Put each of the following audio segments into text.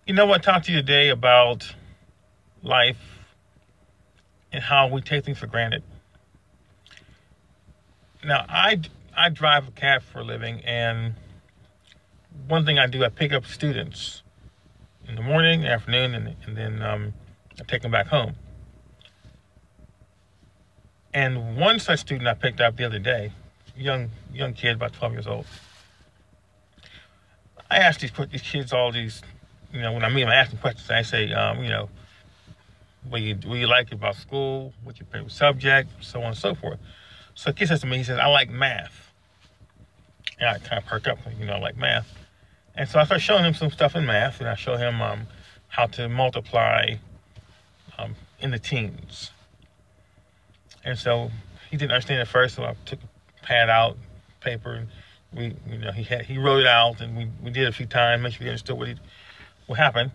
You know what? Talk to you today about life and how we take things for granted. Now, I drive a cab for a living, and one thing I do, I pick up students in the morning, afternoon, and then I take them back home. And one such student I picked up the other day, young kid, about 12 years old. I ask these kids all these, when I meet them, I ask them questions. I say, what you like about school, what's your favorite subject, so on and so forth. So the kid says to me, he says, I like math. And I kind of perk up, I like math. And so I start showing him some stuff in math, and I show him how to multiply in the teens. And so he didn't understand at first, so I took a pad out, paper, and he wrote it out, and we did it a few times, make sure he understood what happened.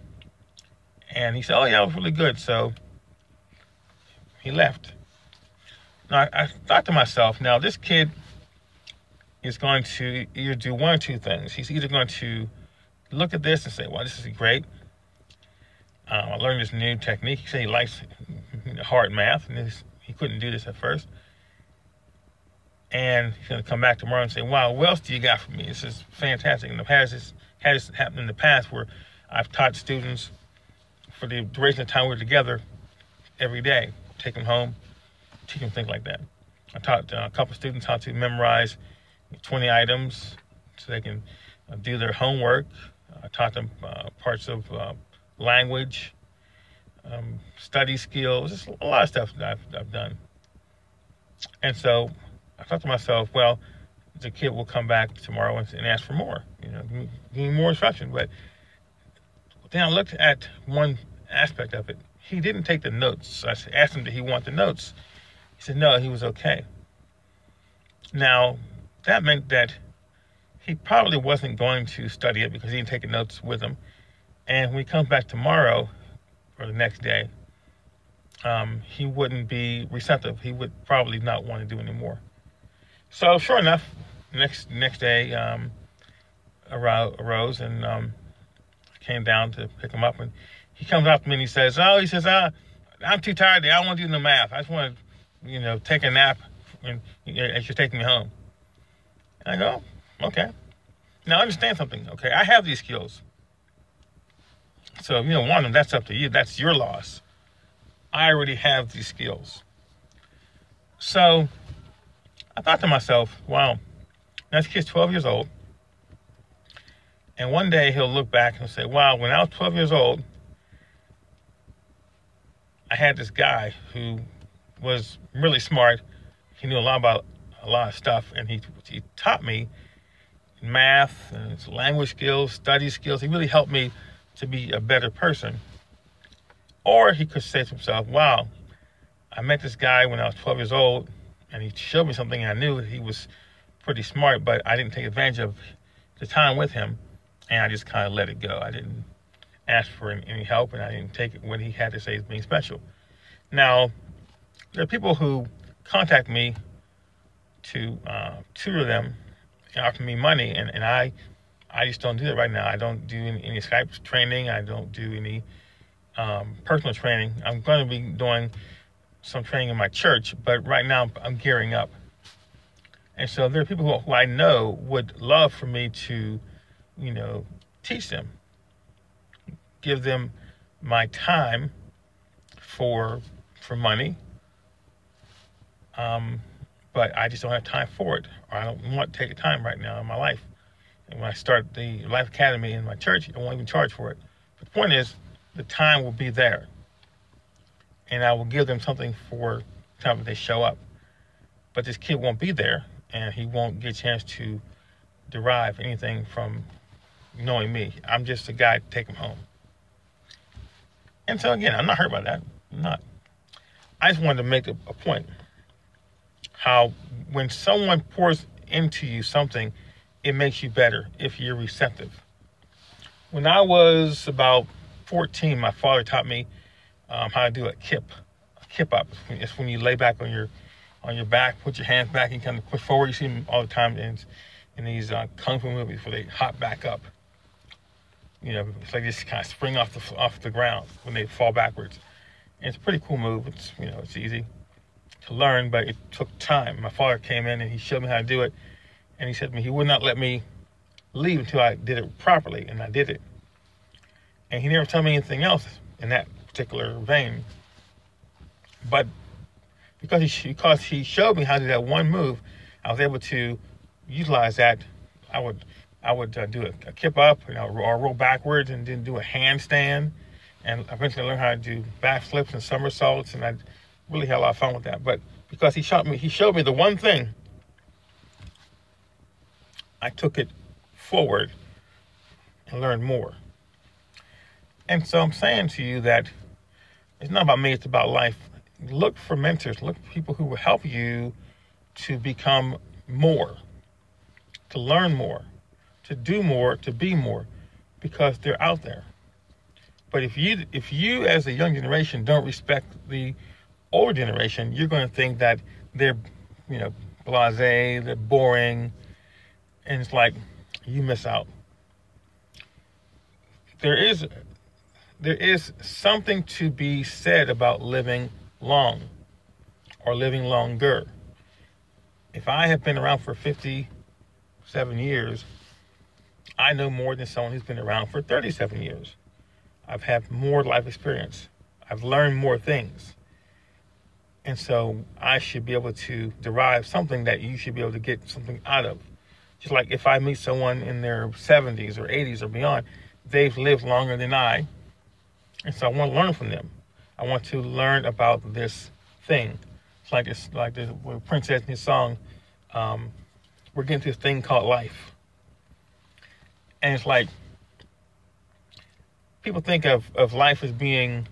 And he said, oh yeah, it was really good. So he left. Now I thought to myself, now this kid is going to either do one or two things. He's either going to look at this and say, well, this is great. I learned this new technique. He said he likes hard math, and he couldn't do this at first. And he's going to come back tomorrow and say, wow, what else do you got for me? This is fantastic. And had this happened in the past where I've taught students for the duration of time we were together every day, take them home, teach them things like that. I taught a couple of students how to memorize 20 items so they can do their homework. I taught them parts of language, study skills, just a lot of stuff that I've done. And so I thought to myself, well, the kid will come back tomorrow and ask for more, give me more instruction. But then I looked at one aspect of it. He didn't take the notes. I asked him, did he want the notes? He said, no, he was okay. Now, that meant that he probably wasn't going to study it because he didn't take the notes with him. And when he comes back tomorrow or the next day, he wouldn't be receptive. He would probably not want to do anymore. So sure enough, next day arose, and I came down to pick him up, and he comes up to me and he says, I'm too tired today. I don't want to do no math. I just want to, take a nap and as you're taking me home. And I go, okay. Now understand something, okay? I have these skills. So if you don't want them, that's up to you. That's your loss. I already have these skills. So I thought to myself, wow, now this kid's 12 years old. And one day he'll look back and say, wow, when I was 12 years old, I had this guy who was really smart. He knew a lot about a lot of stuff, and he taught me math and language skills, study skills. He really helped me to be a better person. Or he could say to himself, wow, I met this guy when I was 12 years old, and he showed me something I knew. He was pretty smart, but I didn't take advantage of the time with him, and I just kind of let it go. I didn't ask for any help, and I didn't take it when he had to say he's being special. Now, there are people who contact me to tutor them and offer me money, and I just don't do that right now. I don't do any Skype training. I don't do any personal training. I'm going to be doing some training in my church, but right now I'm gearing up. And so there are people who I know would love for me to, teach them, give them my time for money, but I just don't have time for it, or I don't want to take the time right now in my life. And when I start the Life Academy in my church, I won't even charge for it. But the point is, the time will be there, and I will give them something for the time that they show up. But this kid won't be there, and he won't get a chance to derive anything from knowing me. I'm just a guy to take him home. And so again, I'm not hurt by that. I'm not. I just wanted to make a point. How when someone pours into you something, it makes you better if you're receptive. When I was about 14, my father taught me how to do a kip up. It's when you lay back on your back, put your hands back, and kind of push forward. You see them all the time in these kung fu movies where they hop back up. It's like just kind of spring off the ground when they fall backwards. And it's a pretty cool move. It's easy to learn, but it took time. My father came in and he showed me how to do it, and he said to me he would not let me leave until I did it properly, and I did it. And he never told me anything else in that particular vein. But because he showed me how to do that one move, I was able to utilize that. I would do a kip up, or roll backwards, and then do a handstand, and eventually learn how to do backflips and somersaults, and I really had a lot of fun with that. But because he showed me the one thing, I took it forward and learned more. And so I'm saying to you that it's not about me, it's about life. Look for mentors, look for people who will help you to become more, to learn more, to do more, to be more, because they're out there. But if you as a young generation don't respect the older generation, you're going to think that they're, blasé, they're boring, and it's like you miss out. There is something to be said about living long, or living longer. If I have been around for 57 years, I know more than someone who's been around for 37 years. I've had more life experience. I've learned more things. And so I should be able to derive something that you should be able to get something out of. Just like if I meet someone in their 70s or 80s or beyond, they've lived longer than I. And so I want to learn from them. I want to learn about this thing. It's like what Prince says in his song, we're getting to this thing called life. And it's like, people think of life as being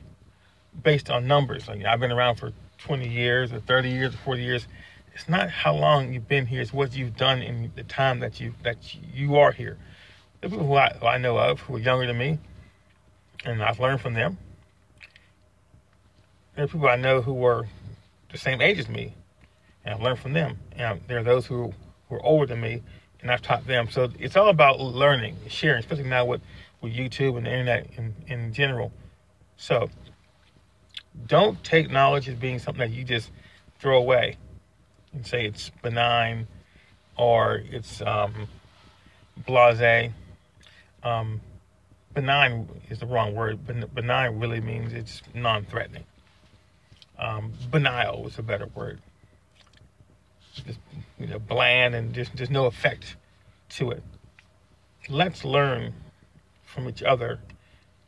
based on numbers. Like, I've been around for 20 years or 30 years or 40 years. It's not how long you've been here. It's what you've done in the time that you are here. The people who I know of who are younger than me, and I've learned from them. There are people I know who are the same age as me, and I've learned from them. And there are those who are older than me, and I've taught them. So it's all about learning, sharing, especially now with YouTube and the internet in general. So don't take knowledge as being something that you just throw away and say it's benign or it's blasé. Benign is the wrong word. Benign really means it's non-threatening. Banal is a better word. Just, bland, and there's no effect to it. Let's learn from each other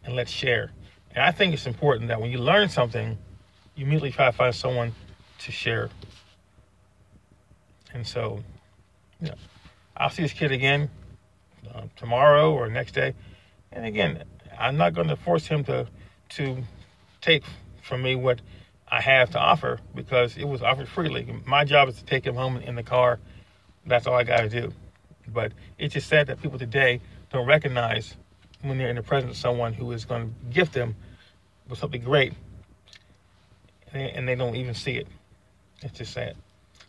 and let's share. And I think it's important that when you learn something, you immediately try to find someone to share. And so, I'll see this kid again tomorrow or next day. And again, I'm not going to force him to take from me what I have to offer, because it was offered freely. My job is to take him home in the car. That's all I got to do. But it's just sad that people today don't recognize when they're in the presence of someone who is going to gift them with something great, and they don't even see it. It's just sad.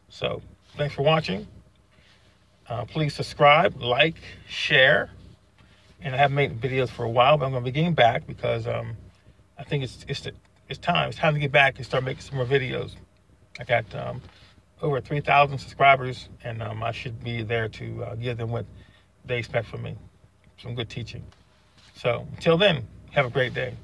So thanks for watching. Please subscribe, like, share. And I haven't made videos for a while, but I'm going to be getting back because I think it's time. It's time to get back and start making some more videos. I got over 3,000 subscribers, and I should be there to give them what they expect from me. Some good teaching. So until then, have a great day.